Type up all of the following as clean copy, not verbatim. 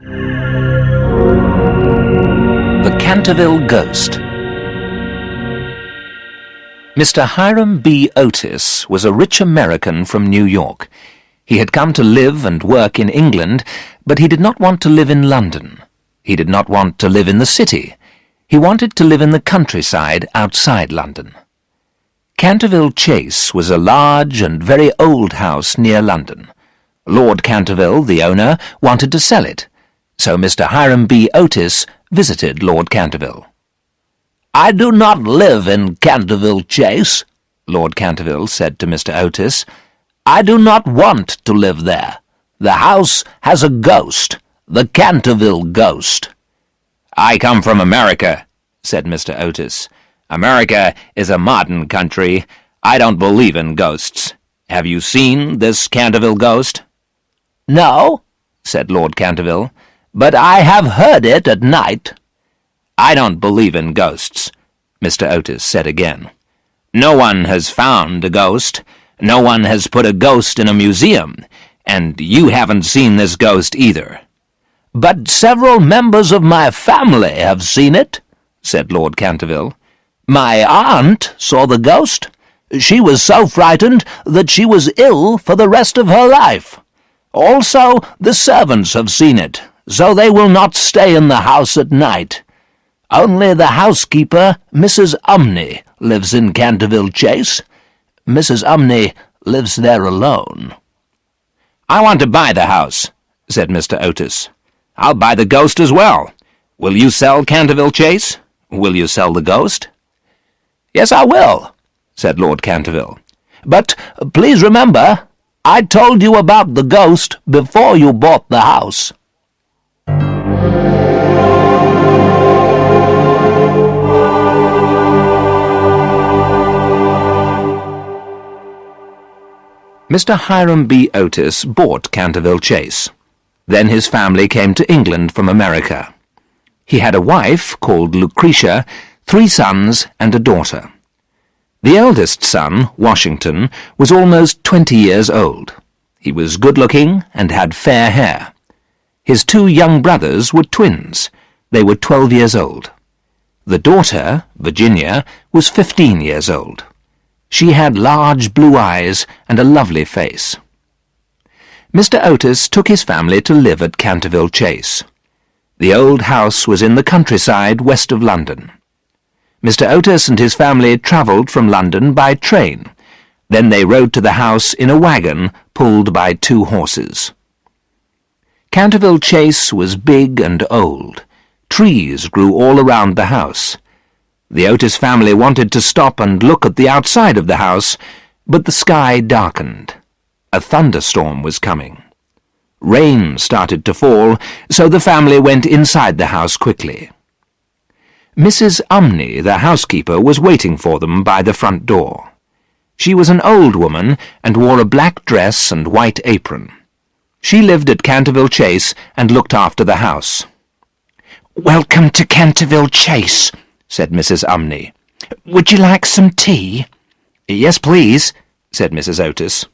The Canterville Ghost. Mr. Hiram B. Otis was a rich American from New York. He had come to live and work in England, but he did not want to live in London. He did not want to live in the city. He wanted to live in the countryside outside London. Canterville Chase was a large and very old house near London. Lord Canterville, the owner, wanted to sell it, so Mr. Hiram B. Otis visited Lord Canterville. "I do not live in Canterville Chase," Lord Canterville said to Mr. Otis. "I do not want to live there. The house has a ghost, the Canterville ghost." "I come from America," said Mr. Otis. "America is a modern country. I don't believe in ghosts. Have you seen this Canterville ghost?" "No," said Lord Canterville, "but I have heard it at night." "I don't believe in ghosts," Mr. Otis said again. "No one has found a ghost. No one has put a ghost in a museum, and you haven't seen this ghost either." "But several members of my family have seen it," said Lord Canterville. "My aunt saw the ghost. She was so frightened that she was ill for the rest of her life. Also, the servants have seen it, so they will not stay in the house at night. Only the housekeeper, Mrs. Umney, lives in Canterville Chase. Mrs. Umney lives there alone." "I want to buy the house," said Mr. Otis. "I'll buy the ghost as well. Will you sell Canterville Chase? Will you sell the ghost?" "Yes, I will," said Lord Canterville. "But please remember, I told you about the ghost before you bought the house." Mr. Hiram B. Otis bought Canterville Chase. Then his family came to England from America. He had a wife called Lucretia, 3 sons and a daughter. The eldest son, Washington, was almost 20 years old. He was good-looking and had fair hair. His 2 young brothers were twins. They were 12 years old. The daughter, Virginia, was 15 years old. She had large blue eyes and a lovely face. Mr. Otis took his family to live at Canterville Chase. The old house was in the countryside west of London. Mr. Otis and his family travelled from London by train. Then they rode to the house in a wagon pulled by 2 horses. Canterville Chase was big and old. Trees grew all around the house. The Otis family wanted to stop and look at the outside of the house, but the sky darkened. A thunderstorm was coming. Rain started to fall, so the family went inside the house quickly. Mrs. Umney, the housekeeper, was waiting for them by the front door. She was an old woman and wore a black dress and white apron. She lived at Canterville Chase and looked after the house. "Welcome to Canterville Chase," said Mrs. Umney. "Would you like some tea?" "Yes, please," said Mrs. Otis.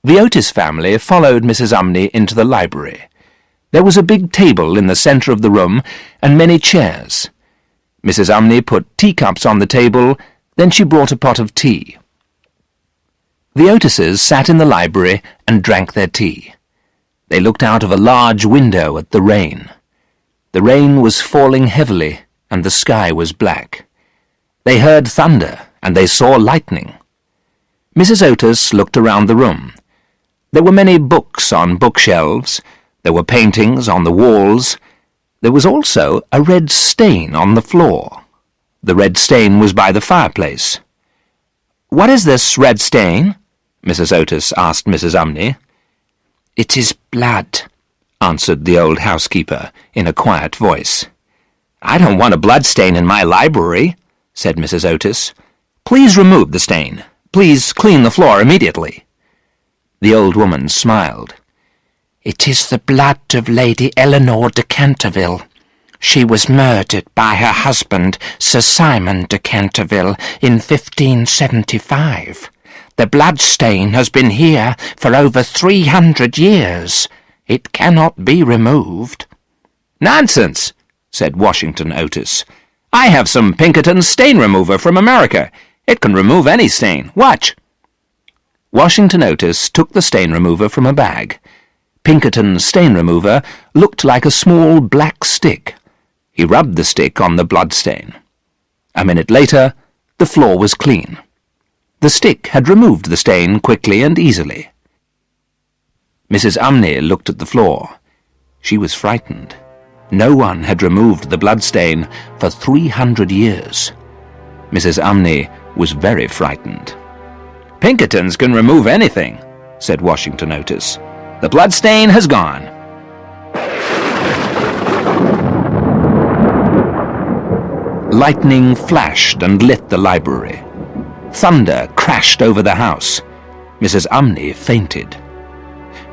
The Otis family followed Mrs. Umney into the library. There was a big table in the centre of the room and many chairs. Mrs. Umney put teacups on the table, then she brought a pot of tea. The Otises sat in the library and drank their tea. They looked out of a large window at the rain. The rain was falling heavily, and the sky was black. They heard thunder, and they saw lightning. Mrs. Otis looked around the room. There were many books on bookshelves. There were paintings on the walls. There was also a red stain on the floor. The red stain was by the fireplace. "What is this red stain?" Mrs. Otis asked Mrs. Umney. "It is blood," answered the old housekeeper in a quiet voice. "I don't want a blood stain in my library," said Mrs. Otis. "Please remove the stain. Please clean the floor immediately." The old woman smiled. "It is the blood of Lady Eleanor de Canterville. She was murdered by her husband, Sir Simon de Canterville, in 1575. The blood stain has been here for over 300 years. It cannot be removed." "Nonsense," said Washington Otis. "I have some Pinkerton stain remover from America. It can remove any stain. Watch." Washington Otis took the stain remover from a bag. Pinkerton's stain remover looked like a small black stick. He rubbed the stick on the blood stain. A minute later, the floor was clean. The stick had removed the stain quickly and easily. Mrs. Umney looked at the floor. She was frightened. No one had removed the blood stain for 300 years. Mrs. Umney was very frightened. "Pinkertons can remove anything," said Washington Otis. "The blood stain has gone." Lightning flashed and lit the library. Thunder crashed over the house. Mrs. Umney fainted.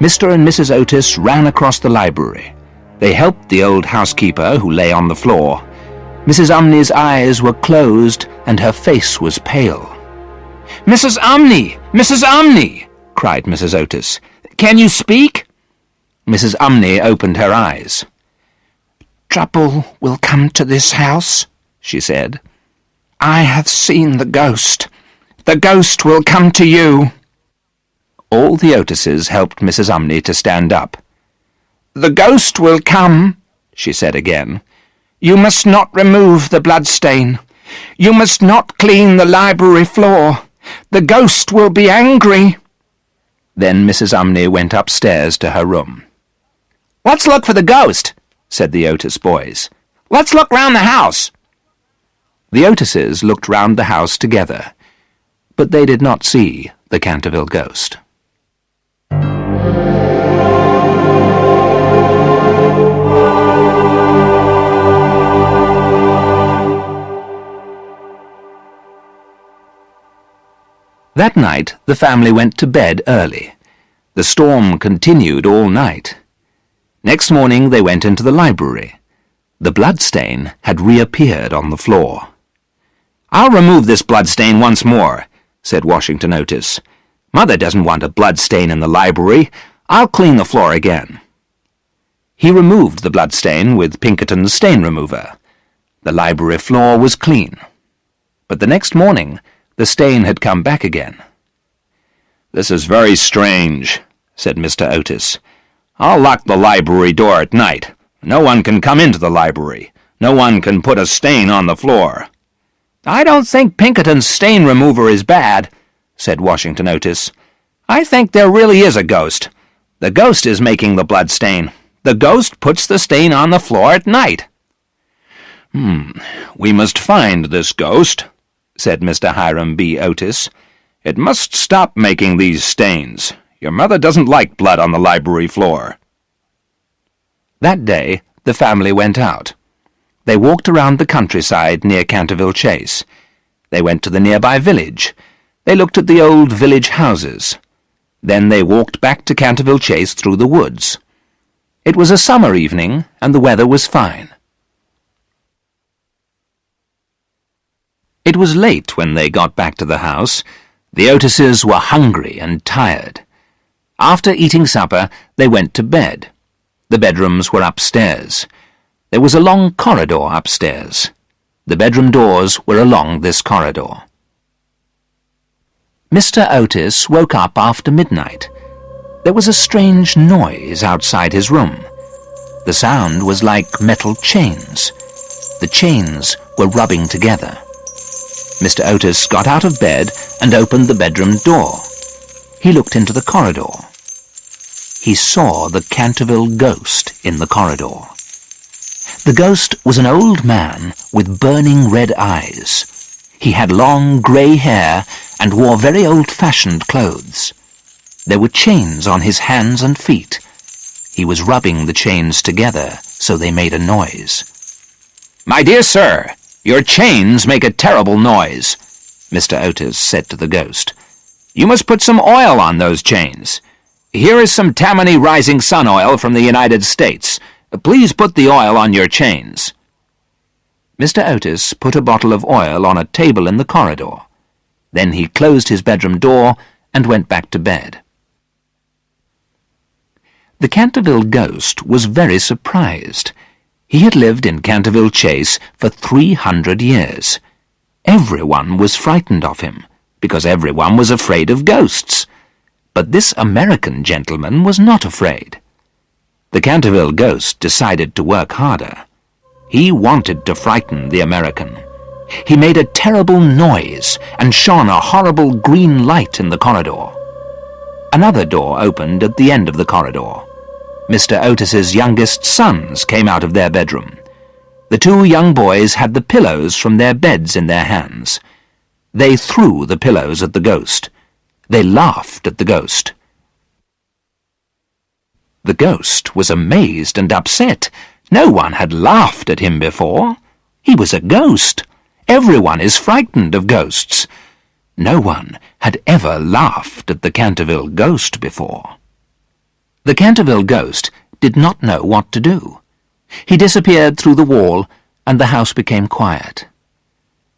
Mr. and Mrs. Otis ran across the library. They helped the old housekeeper, who lay on the floor. Mrs. Umney's eyes were closed and her face was pale. "Mrs. Umney! Mrs. Umney!" cried Mrs. Otis. "Can you speak?" Mrs. Umney opened her eyes. "Trouble will come to this house," she said. "I have seen the ghost. The ghost will come to you." All the Otises helped Mrs. Umney to stand up. "The ghost will come," she said again. "You must not remove the blood stain. You must not clean the library floor. The ghost will be angry." Then Mrs. Umney went upstairs to her room. "Let's look for the ghost," said the Otis boys. "Let's look round the house." The Otises looked round the house together, but they did not see the Canterville ghost. That night the family went to bed early. The storm continued all night. Next morning they went into the library. The blood stain had reappeared on the floor. "I'll remove this blood stain once more," said Washington Otis. "Mother doesn't want a blood stain in the library. I'll clean the floor again." He removed the blood stain with Pinkerton's stain remover. The library floor was clean. But the next morning the stain had come back again. "This is very strange," said Mr. Otis. "I'll lock the library door at night. No one can come into the library. No one can put a stain on the floor." "I don't think Pinkerton's stain remover is bad," said Washington Otis. "I think there really is a ghost. The ghost is making the blood stain. The ghost puts the stain on the floor at night." "We must find this ghost," said Mr. Hiram B. Otis. "It must stop making these stains. Your mother doesn't like blood on the library floor." That day the family went out. They walked around the countryside near Canterville Chase. They went to the nearby village. They looked at the old village houses. Then they walked back to Canterville Chase through the woods. It was a summer evening, and the weather was fine. It was late when they got back to the house. The Otises were hungry and tired. After eating supper, they went to bed. The bedrooms were upstairs. There was a long corridor upstairs. The bedroom doors were along this corridor. Mr. Otis woke up after midnight. There was a strange noise outside his room. The sound was like metal chains. The chains were rubbing together. Mr. Otis got out of bed and opened the bedroom door. He looked into the corridor. He saw the Canterville ghost in the corridor. The ghost was an old man with burning red eyes. He had long grey hair and wore very old-fashioned clothes. There were chains on his hands and feet. He was rubbing the chains together so they made a noise. "My dear sir, your chains make a terrible noise," Mr. Otis said to the ghost. "You must put some oil on those chains. Here is some Tammany Rising Sun oil from the United States. Please put the oil on your chains." Mr. Otis put a bottle of oil on a table in the corridor. Then he closed his bedroom door and went back to bed. The Canterville ghost was very surprised. He had lived in Canterville Chase for 300 years. Everyone was frightened of him, because everyone was afraid of ghosts. But this American gentleman was not afraid. The Canterville ghost decided to work harder. He wanted to frighten the American. He made a terrible noise and shone a horrible green light in the corridor. Another door opened at the end of the corridor. Mr. Otis's youngest sons came out of their bedroom. The two young boys had the pillows from their beds in their hands. They threw the pillows at the ghost. They laughed at the ghost. The ghost was amazed and upset. No one had laughed at him before. He was a ghost. Everyone is frightened of ghosts. No one had ever laughed at the Canterville ghost before. The Canterville ghost did not know what to do. He disappeared through the wall, and the house became quiet.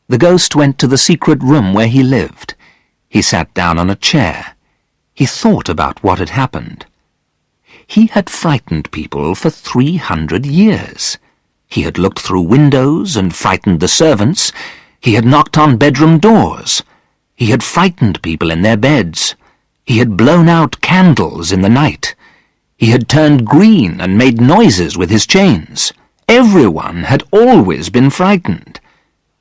The ghost went to the secret room where he lived. He sat down on a chair. He thought about what had happened. He had frightened people for 300 years. He had looked through windows and frightened the servants. He had knocked on bedroom doors. He had frightened people in their beds. He had blown out candles in the night. He had turned green and made noises with his chains. Everyone had always been frightened.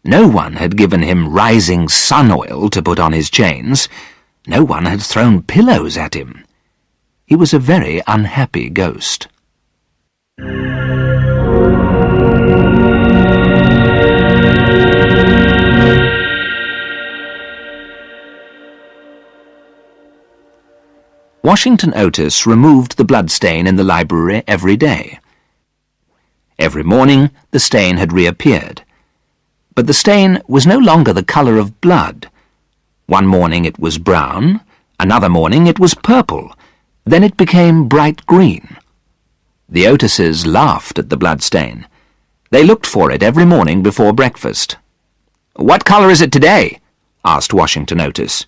No one had given him rising sun oil to put on his chains. No one had thrown pillows at him. He was a very unhappy ghost. Washington Otis removed the bloodstain in the library every day. Every morning the stain had reappeared. But the stain was no longer the colour of blood. One morning it was brown, another morning it was purple, then it became bright green. The Otises laughed at the bloodstain. They looked for it every morning before breakfast. "What colour is it today?" asked Washington Otis.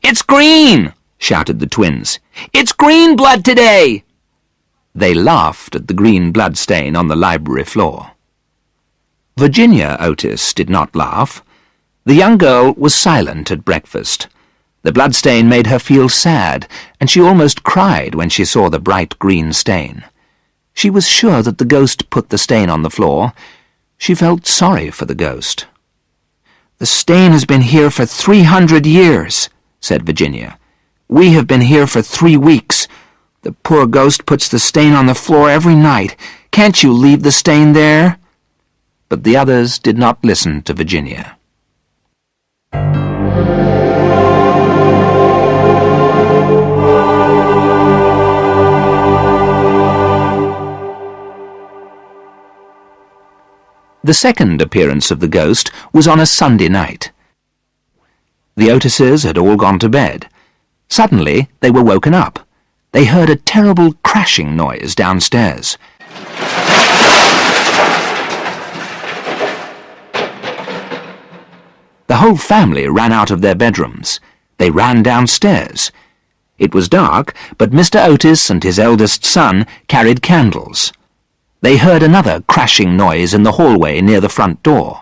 "It's green!" shouted the twins. "It's green blood today!" They laughed at the green blood stain on the library floor. Virginia Otis did not laugh. The young girl was silent at breakfast. The blood stain made her feel sad, and she almost cried when she saw the bright green stain. She was sure that the ghost put the stain on the floor. She felt sorry for the ghost. "The stain has been here for 300 years, said Virginia. "We have been here for 3 weeks. The poor ghost puts the stain on the floor every night. Can't you leave the stain there?" But the others did not listen to Virginia. The second appearance of the ghost was on a Sunday night. The Otises had all gone to bed. Suddenly they were woken up. They heard a terrible crashing noise downstairs. The whole family ran out of their bedrooms. They ran downstairs. It was dark, but Mr. Otis and his eldest son carried candles. They heard another crashing noise in the hallway near the front door.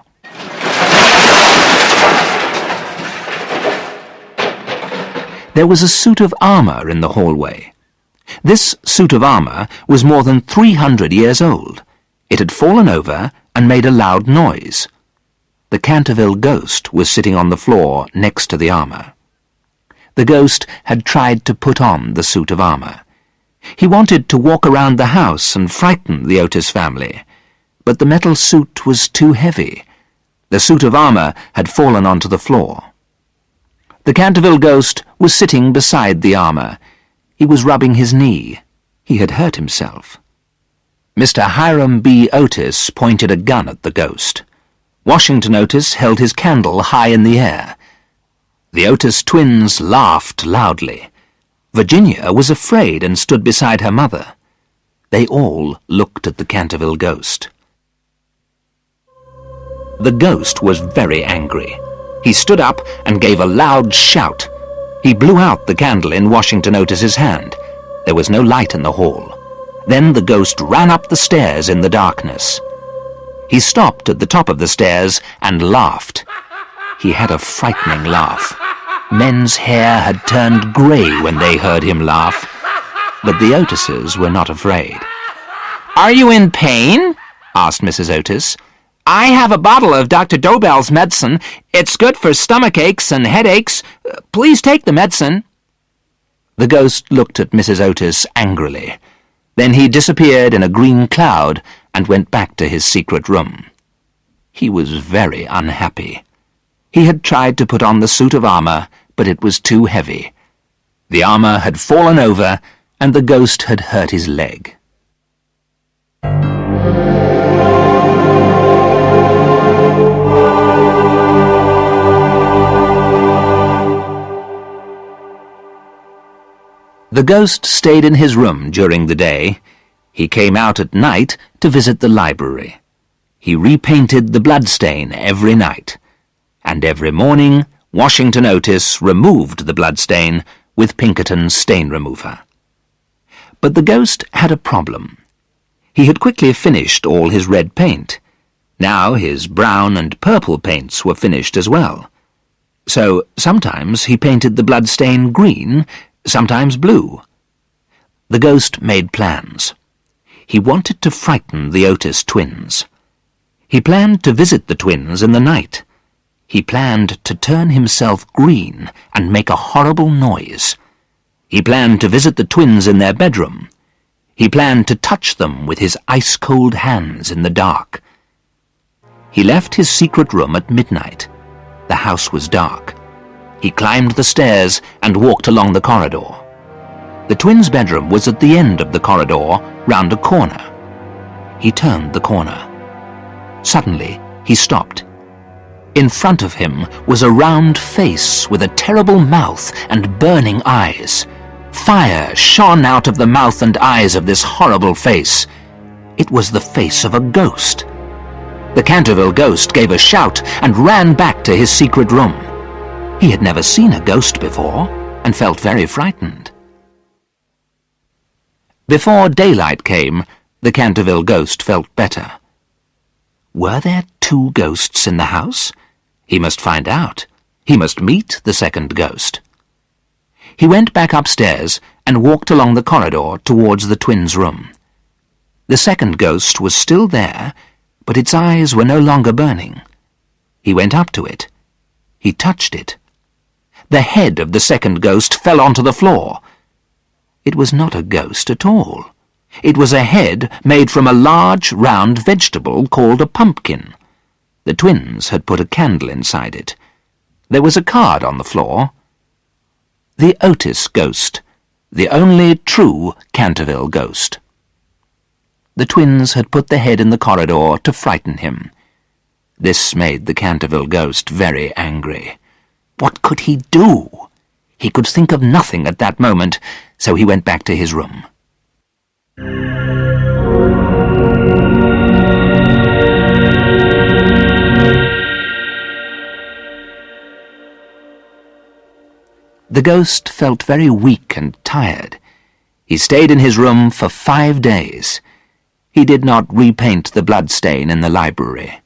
There was a suit of armour in the hallway. This suit of armour was more than 300 years old. It had fallen over and made a loud noise. The Canterville ghost was sitting on the floor next to the armour. The ghost had tried to put on the suit of armour. He wanted to walk around the house and frighten the Otis family, but the metal suit was too heavy. The suit of armour had fallen onto the floor. The Canterville ghost was sitting beside the armour. He was rubbing his knee. He had hurt himself. Mr. Hiram B. Otis pointed a gun at the ghost. Washington Otis held his candle high in the air. The Otis twins laughed loudly. Virginia was afraid and stood beside her mother. They all looked at the Canterville ghost. The ghost was very angry. He stood up and gave a loud shout. He blew out the candle in Washington Otis's hand. There was no light in the hall. Then the ghost ran up the stairs in the darkness. He stopped at the top of the stairs and laughed. He had a frightening laugh. Men's hair had turned grey when they heard him laugh, but the Otises were not afraid. "Are you in pain?" asked Mrs. Otis. "I have a bottle of Dr. Dobell's medicine. It's good for stomach aches and headaches. Please take the medicine." The ghost looked at Mrs. Otis angrily. Then he disappeared in a green cloud and went back to his secret room. He was very unhappy. He had tried to put on the suit of armour, but it was too heavy. The armour had fallen over, and the ghost had hurt his leg. The ghost stayed in his room during the day. He came out at night to visit the library. He repainted the bloodstain every night, and every morning Washington Otis removed the bloodstain with Pinkerton's stain remover. But the ghost had a problem. He had quickly finished all his red paint. Now his brown and purple paints were finished as well. So sometimes he painted the bloodstain green, sometimes blue. The ghost made plans. He wanted to frighten the Otis twins. He planned to visit the twins in the night. He planned to turn himself green and make a horrible noise. He planned to visit the twins in their bedroom. He planned to touch them with his ice-cold hands in the dark. He left his secret room at midnight. The house was dark. He climbed the stairs and walked along the corridor. The twins' bedroom was at the end of the corridor, round a corner. He turned the corner. Suddenly, he stopped. In front of him was a round face with a terrible mouth and burning eyes. Fire shone out of the mouth and eyes of this horrible face. It was the face of a ghost. The Canterville ghost gave a shout and ran back to his secret room. He had never seen a ghost before and felt very frightened. Before daylight came, the Canterville ghost felt better. Were there 2 ghosts in the house? He must find out. He must meet the second ghost. He went back upstairs and walked along the corridor towards the twins' room. The second ghost was still there, but its eyes were no longer burning. He went up to it. He touched it. The head of the second ghost fell onto the floor. It was not a ghost at all. It was a head made from a large, round vegetable called a pumpkin. The twins had put a candle inside it. There was a card on the floor. The Otis ghost, the only true Canterville ghost. The twins had put the head in the corridor to frighten him. This made the Canterville ghost very angry. What could he do? He could think of nothing at that moment, so he went back to his room. The ghost felt very weak and tired. He stayed in his room for 5 days. He did not repaint the bloodstain in the library.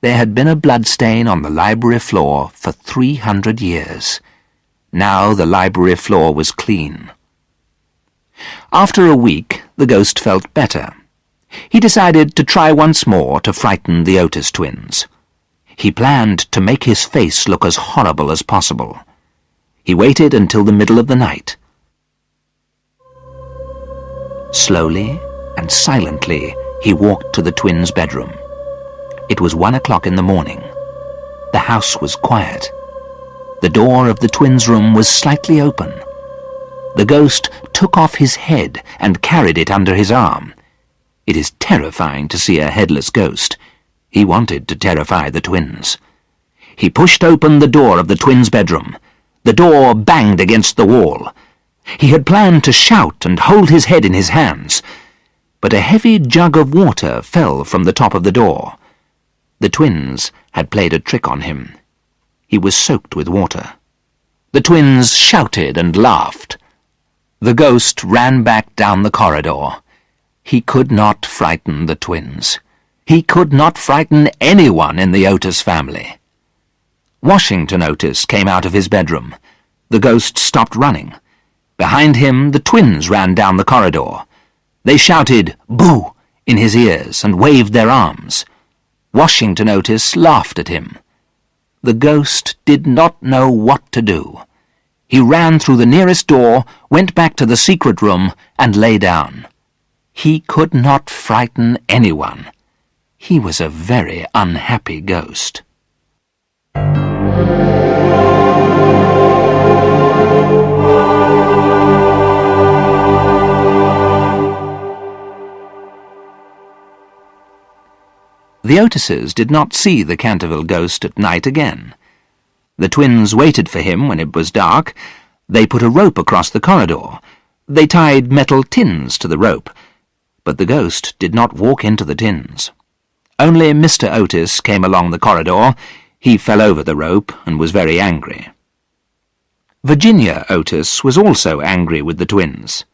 There had been a bloodstain on the library floor for 300 years. Now the library floor was clean. After a week, the ghost felt better. He decided to try once more to frighten the Otis twins. He planned to make his face look as horrible as possible. He waited until the middle of the night. Slowly and silently, he walked to the twins' bedroom. It was 1 o'clock in the morning. The house was quiet. The door of the twins' room was slightly open. The ghost took off his head and carried it under his arm. It is terrifying to see a headless ghost. He wanted to terrify the twins. He pushed open the door of the twins' bedroom. The door banged against the wall. He had planned to shout and hold his head in his hands, but a heavy jug of water fell from the top of the door. The twins had played a trick on him. He was soaked with water. The twins shouted and laughed. The ghost ran back down the corridor. He could not frighten the twins. He could not frighten anyone in the Otis family. Washington Otis came out of his bedroom. The ghost stopped running. Behind him, the twins ran down the corridor. They shouted, "Boo!" in his ears and waved their arms. Washington Otis laughed at him. The ghost did not know what to do. He ran through the nearest door, went back to the secret room, and lay down. He could not frighten anyone. He was a very unhappy ghost. The Otises did not see the Canterville ghost at night again. The twins waited for him when it was dark. They put a rope across the corridor. They tied metal tins to the rope, but the ghost did not walk into the tins. Only Mr. Otis came along the corridor. He fell over the rope and was very angry. Virginia Otis was also angry with the twins.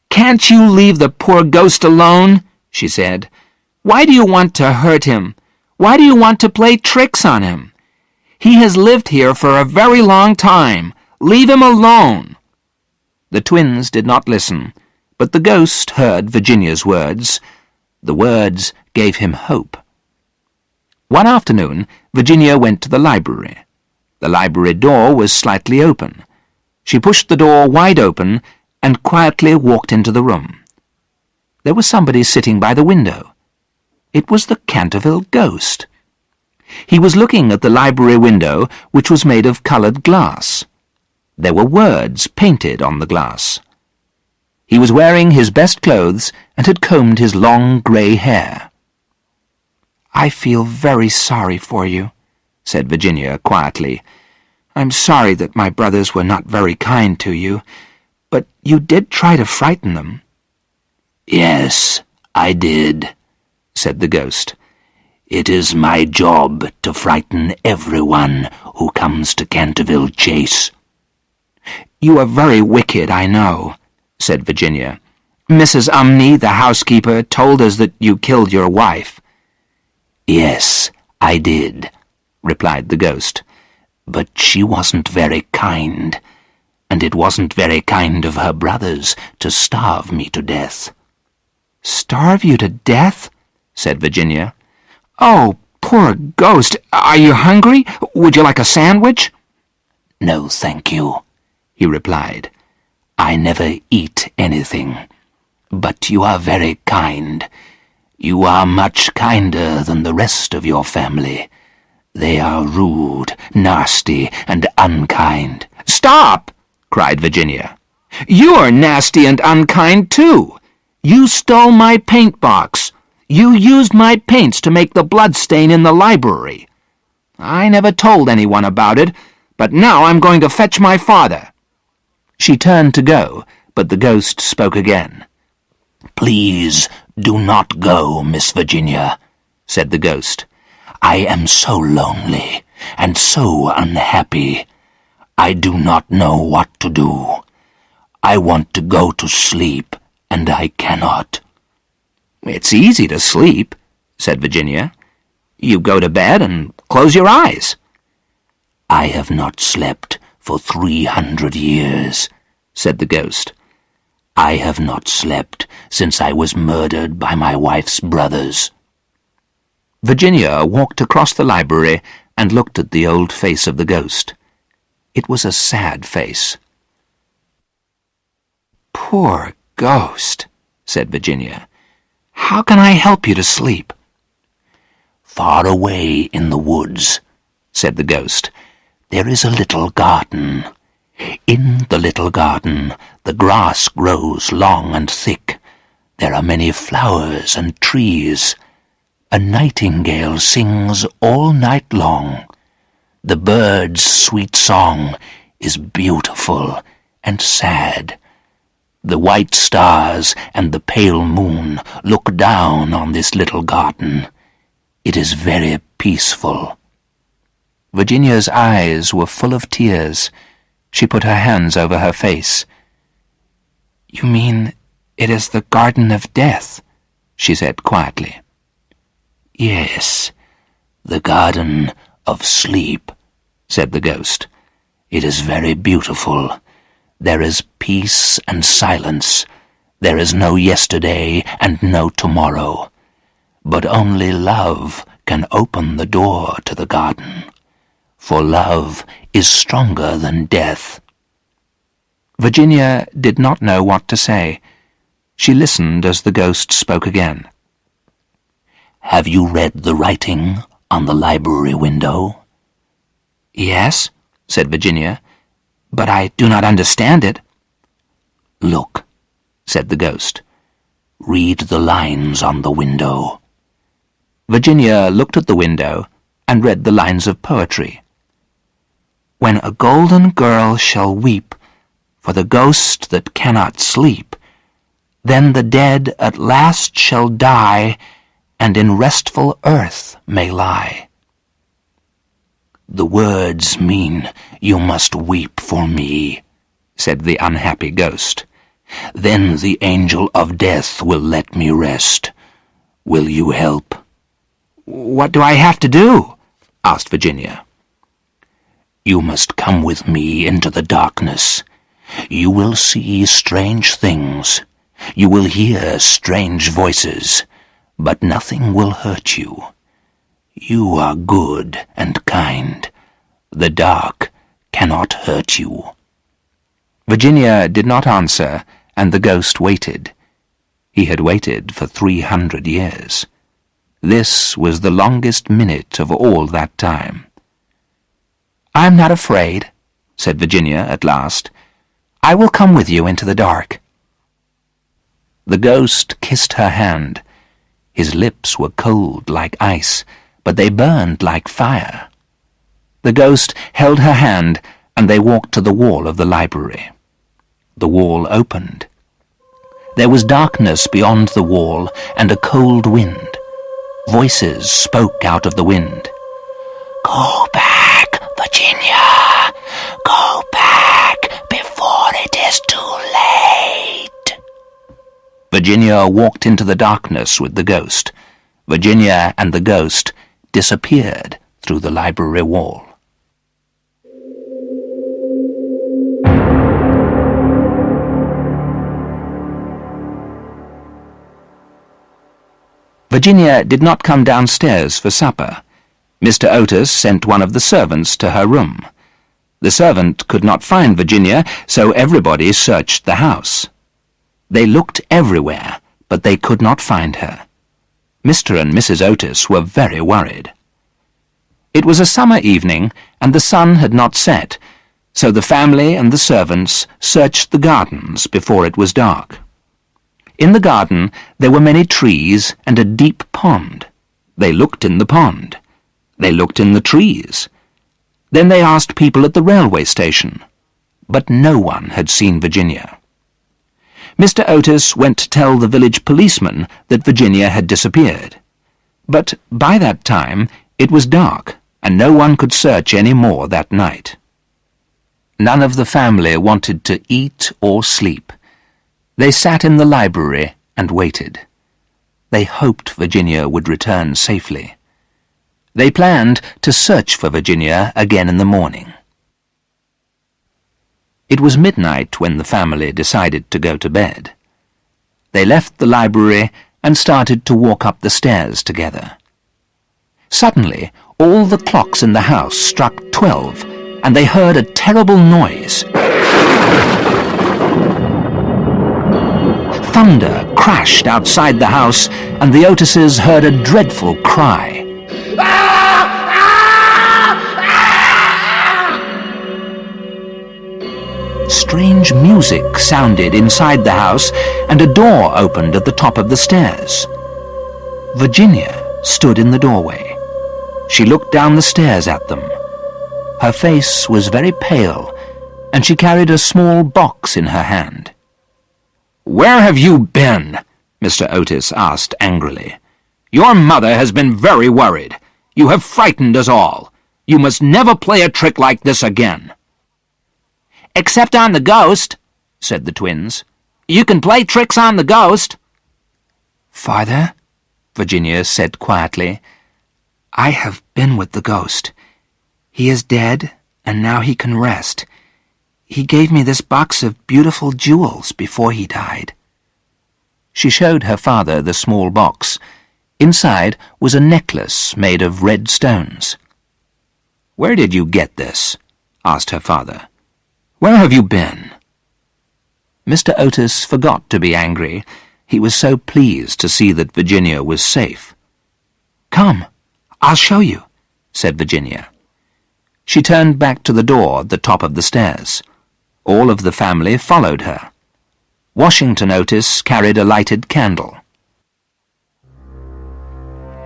"Can't you leave the poor ghost alone?" she said. "Why do you want to hurt him? Why do you want to play tricks on him? He has lived here for a very long time. Leave him alone." The twins did not listen, but the ghost heard Virginia's words. The words gave him hope. One afternoon, Virginia went to the library. The library door was slightly open. She pushed the door wide open and quietly walked into the room. There was somebody sitting by the window. It was the Canterville ghost. He was looking at the library window, which was made of coloured glass. There were words painted on the glass. He was wearing his best clothes and had combed his long grey hair. "I feel very sorry for you," said Virginia quietly. "I'm sorry that my brothers were not very kind to you, but you did try to frighten them." "Yes, I did," said the ghost. "It is my job to frighten everyone who comes to Canterville Chase." "You are very wicked, I know," said Virginia. "Mrs. Umney, the housekeeper, told us that you killed your wife." "Yes, I did," replied the ghost. "But she wasn't very kind, and it wasn't very kind of her brothers to starve me to death." "Starve you to death?" said Virginia. "Oh, poor ghost! Are you hungry? Would you like a sandwich?" "No, thank you," he replied. "I never eat anything. But you are very kind. You are much kinder than the rest of your family. They are rude, nasty, and unkind." "Stop!" cried Virginia. "You're nasty and unkind, too. You stole my paint box. You used my paints to make the blood stain in the library. I never told anyone about it, but now I'm going to fetch my father." She turned to go, but the ghost spoke again. "Please do not go, Miss Virginia," said the ghost. "I am so lonely and so unhappy. I do not know what to do. I want to go to sleep, and I cannot." "It's easy to sleep," said Virginia. "You go to bed and close your eyes." "I have not slept for 300 years, said the ghost. "I have not slept since I was murdered by my wife's brothers." Virginia walked across the library and looked at the old face of the ghost. It was a sad face. "Poor ghost," said Virginia. "How can I help you to sleep?" "Far away in the woods," said the ghost, "there is a little garden. In the little garden the grass grows long and thick. There are many flowers and trees. A nightingale sings all night long. The bird's sweet song is beautiful and sad. The white stars and the pale moon look down on this little garden. It is very peaceful." Virginia's eyes were full of tears. She put her hands over her face. "You mean "It is the Garden of Death," she said quietly. "Yes, the Garden of Sleep," said the ghost. "It is very beautiful. There is peace and silence. There is no yesterday and no tomorrow. But only love can open the door to the garden. For love is stronger than death." Virginia did not know what to say. She listened as the ghost spoke again. "Have you read the writing on the library window?" "Yes," said Virginia, "but I do not understand it." "Look," said the ghost. "Read the lines on the window." Virginia looked at the window and read the lines of poetry. "When a golden girl shall weep for the ghost that cannot sleep, then the dead at last shall die, and in restful earth may lie." "The words mean you must weep for me," said the unhappy ghost. "Then the angel of death will let me rest. Will you help?" "What do I have to do?" asked Virginia. "You must come with me into the darkness. You will see strange things. You will hear strange voices, but nothing will hurt you. You are good and kind. The dark cannot hurt you." Virginia did not answer, and the ghost waited. He had waited for 300 years. This was the longest minute of all that time. "I'm not afraid," said Virginia at last. "I will come with you into the dark." The ghost kissed her hand. His lips were cold like ice, but they burned like fire. The ghost held her hand, and they walked to the wall of the library. The wall opened. There was darkness beyond the wall and a cold wind. Voices spoke out of the wind. "Go back, Virginia! Go back before it is too late!" Virginia walked into the darkness with the ghost. Virginia and the ghost disappeared through the library wall. Virginia did not come downstairs for supper. Mr. Otis sent one of the servants to her room. The servant could not find Virginia, so everybody searched the house. They looked everywhere, but they could not find her. Mr. and Mrs. Otis were very worried. It was a summer evening, and the sun had not set, so the family and the servants searched the gardens before it was dark. In the garden there were many trees and a deep pond. They looked in the pond. They looked in the trees. Then they asked people at the railway station, but no one had seen Virginia. Mr. Otis went to tell the village policeman that Virginia had disappeared. But by that time it was dark, and no one could search any more that night. None of the family wanted to eat or sleep. They sat in the library and waited. They hoped Virginia would return safely. They planned to search for Virginia again in the morning. It was midnight when the family decided to go to bed. They left the library and started to walk up the stairs together. Suddenly, all the clocks in the house struck 12, and they heard a terrible noise. Thunder crashed outside the house, and the Otises heard a dreadful cry. Strange music sounded inside the house, and a door opened at the top of the stairs. Virginia stood in the doorway. She looked down the stairs at them. Her face was very pale, and she carried a small box in her hand. "Where have you been?" Mr. Otis asked angrily. "Your mother has been very worried. You have frightened us all. You must never play a trick like this again." "Except on the ghost," said the twins. You can play tricks on the ghost." "Father," Virginia said quietly, "I have been with the ghost. He is dead, and now he can rest. He gave me this box of beautiful jewels before he died." She showed her father the small box. Inside was a necklace made of red stones. "Where did you get this?" asked her father. "Where have you been?" Mr. Otis forgot to be angry. He was so pleased to see that Virginia was safe. "Come, I'll show you," said Virginia. She turned back to the door at the top of the stairs. All of the family followed her. Washington Otis carried a lighted candle.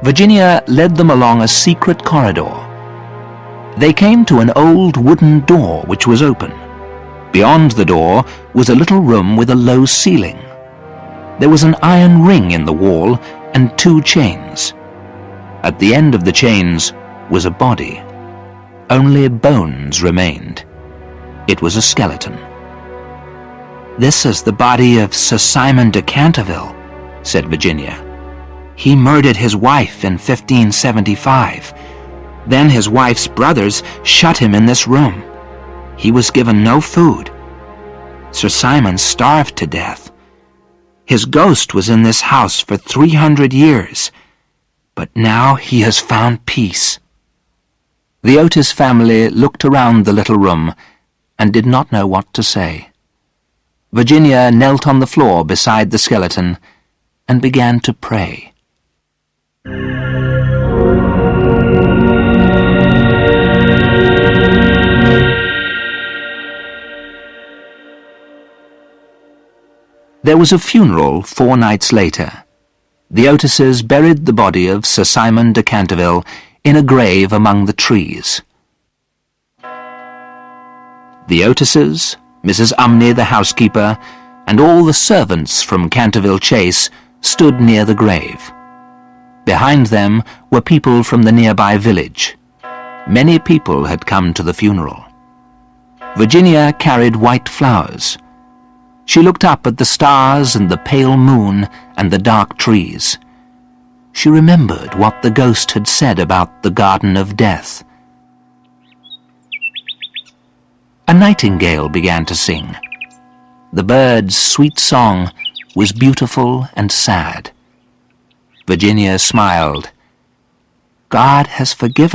Virginia led them along a secret corridor. They came to an old wooden door which was open. Beyond the door was a little room with a low ceiling. There was an iron ring in the wall and 2 chains. At the end of the chains was a body. Only bones remained. It was a skeleton. "This is the body of Sir Simon de Canterville," said Virginia. "He murdered his wife in 1575. Then his wife's brothers shut him in this room. He was given no food. Sir Simon starved to death. His ghost was in this house for 300 years, but now he has found peace." The Otis family looked around the little room and did not know what to say. Virginia knelt on the floor beside the skeleton and began to pray. There was a funeral 4 nights later. The Otises buried the body of Sir Simon de Canterville in a grave among the trees. The Otises, Mrs. Umney the housekeeper, and all the servants from Canterville Chase stood near the grave. Behind them were people from the nearby village. Many people had come to the funeral. Virginia carried white flowers. She looked up at the stars and the pale moon and the dark trees. She remembered what the ghost had said about the Garden of Death. A nightingale began to sing. The bird's sweet song was beautiful and sad. Virginia smiled. "God has forgiven